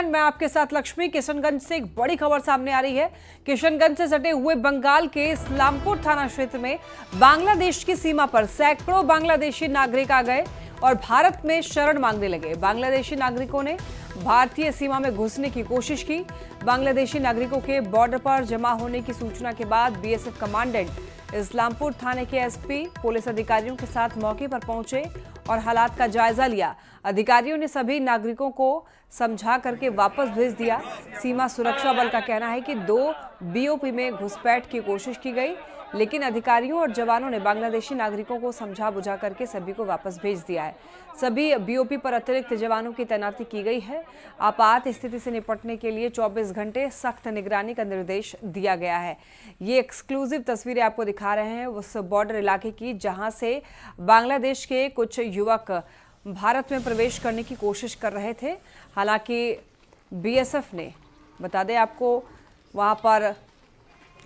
मैं आपके साथ लक्ष्मी। किशनगंज से एक बड़ी खबर सामने आ रही है। किशनगंज से सटे हुए बंगाल के इस्लामपुर थाना क्षेत्र में बांग्लादेश की सीमा पर सैकड़ों बांग्लादेशी नागरिक आ गए और भारत में शरण मांगने लगे। बांग्लादेशी नागरिकों ने भारतीय सीमा में घुसने की कोशिश की। बांग्लादेशी नागरिकों के बॉर्डर पर जमा होने की सूचना के बाद बीएसएफ कमांडेंट इस्लामपुर थाने के एसपी पुलिस अधिकारियों के साथ मौके पर पहुंचे और हालात का जायजा लिया। अधिकारियों ने सभी नागरिकों को समझा करके वापस भेज दिया। सीमा सुरक्षा बल का कहना है कि 2 बीओपी में घुसपैठ की कोशिश की गई, लेकिन अधिकारियों और जवानों ने बांग्लादेशी नागरिकों को समझा बुझा करके सभी को वापस भेज दिया है। सभी बीओपी पर अतिरिक्त जवानों की तैनाती की गई है। आपात स्थिति से निपटने के लिए 24 घंटे सख्त निगरानी का निर्देश दिया गया है। ये एक्सक्लूसिव तस्वीरें आपको दिखा रहे हैं उस बॉर्डर इलाके की, जहां से बांग्लादेश के कुछ युवक भारत में प्रवेश करने की कोशिश कर रहे थे। हालांकि बीएसएफ ने, बता दें आपको, वहां पर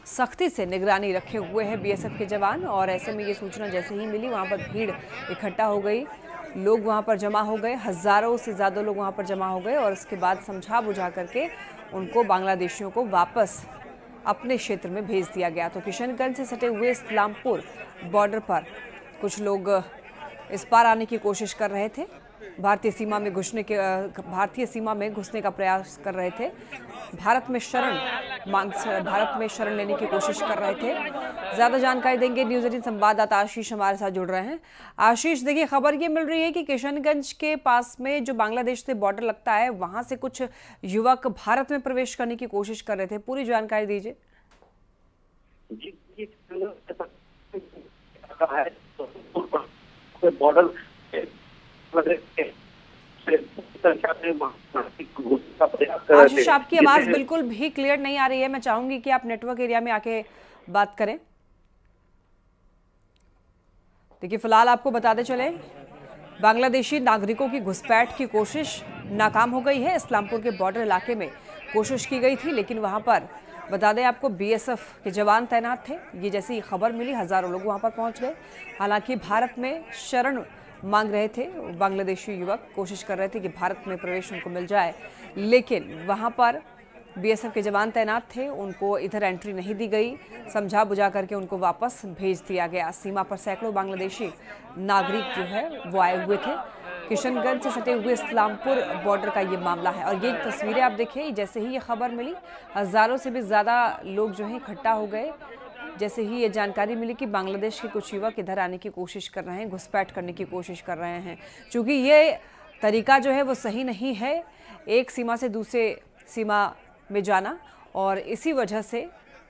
सख्ती से निगरानी रखे हुए हैं बीएसएफ के जवान। और ऐसे में ये सूचना जैसे ही मिली, वहां पर भीड़ इकट्ठा हो गई, लोग वहां पर जमा हो गए, हजारों से ज्यादा लोग वहां पर जमा हो गए और उसके बाद समझा बुझा करके उनको, बांग्लादेशियों को, वापस अपने क्षेत्र में भेज दिया गया। तो किशनगंज से सटे हुए इस्लामपुर बॉर्डर पर कुछ लोग इस पार आने की कोशिश कर रहे थे, भारतीय सीमा में घुसने का प्रयास कर रहे थे, भारत में शरण लेने की कोशिश कर रहे थे। ज्यादा जानकारी देंगे न्यूज़ 18 संवाददाता आशीष हमारे साथ जुड़ रहे हैं। आशीष, देखिए, खबर ये मिल रही है कि किशनगंज के पास में जो बांग्लादेश से बॉर्डर लगता है, वहां से कुछ युवक भारत में प्रवेश करने की कोशिश कर रहे थे। पूरी जानकारी दीजिए। बॉर्डर आशीष, आपकी आवाज बिल्कुल भी क्लियर नहीं आ रही है। मैं चाहूंगी कि आप नेटवर्क एरिया में आके बात करें। देखिए, फिलहाल आपको बताते चले, बांग्लादेशी नागरिकों की घुसपैठ की कोशिश नाकाम हो गई है। इस्लामपुर के बॉर्डर इलाके में कोशिश की गई थी, लेकिन वहां पर, बता दें आपको, बीएसएफ के जवान तैनात थे। ये जैसी खबर मिली, हजारों लोग वहां पर पहुंच गए। हालांकि भारत में शरण मांग रहे थे बांग्लादेशी युवक, कोशिश कर रहे थे कि भारत में प्रवेश उनको मिल जाए, लेकिन वहां पर बीएसएफ के जवान तैनात थे, उनको इधर एंट्री नहीं दी गई। समझा बुझा करके उनको वापस भेज दिया गया। सीमा पर सैकड़ों बांग्लादेशी नागरिक जो है वो आए हुए थे। किशनगंज से सटे हुए इस्लामपुर बॉर्डर का ये मामला है और ये तस्वीरें आप देखिए, जैसे ही ये खबर मिली, हजारों से भी ज्यादा लोग जो है इकट्ठा हो गए। जैसे ही ये जानकारी मिली कि बांग्लादेश के कुछ युवक इधर आने की कोशिश कर रहे हैं, घुसपैठ करने की कोशिश कर रहे हैं, क्योंकि ये तरीका जो है वो सही नहीं है, एक सीमा से दूसरे सीमा में जाना, और इसी वजह से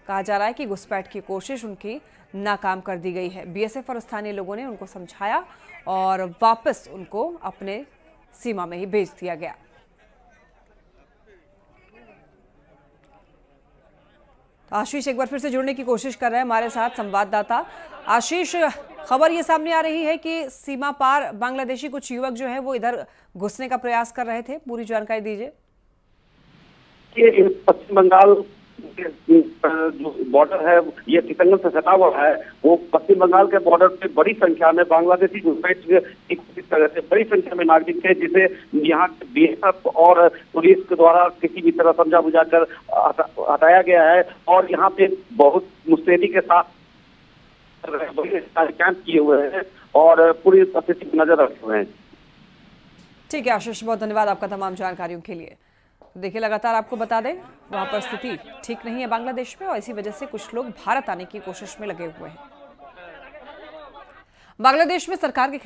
कहा जा रहा है कि घुसपैठ की कोशिश उनकी नाकाम कर दी गई है। बीएसएफ और स्थानीय लोगों ने उनको समझाया और वापस उनको अपने सीमा में ही भेज दिया गया। आशीष एक बार फिर से जुड़ने की कोशिश कर रहे हैं हमारे साथ संवाददाता। आशीष, खबर ये सामने आ रही है कि सीमा पार बांग्लादेशी कुछ युवक जो है वो इधर घुसने का प्रयास कर रहे थे। पूरी जानकारी दीजिए। पश्चिम बंगाल जो बॉर्डर है, ये किशनगंज से सटा हुआ है, वो पश्चिम बंगाल के बॉर्डर पे बड़ी संख्या में बांग्लादेशी घुसपैठ की कोशिश कर रहे थे। बड़ी संख्या में नागरिक थे, जिसे यहाँ बीएसएफ और पुलिस के द्वारा किसी भी तरह समझा बुझा कर हटाया गया है और यहाँ पे बहुत मुस्तैदी के साथ कैंप किए हुए हैं और पूरी स्थिति पर नजर रखे हुए हैं। ठीक है आशीष, बहुत धन्यवाद आपका तमाम जानकारियों के लिए। देखिए, लगातार आपको बता दें, वहां पर स्थिति ठीक नहीं है बांग्लादेश में और इसी वजह से कुछ लोग भारत आने की कोशिश में लगे हुए हैं। बांग्लादेश में सरकार के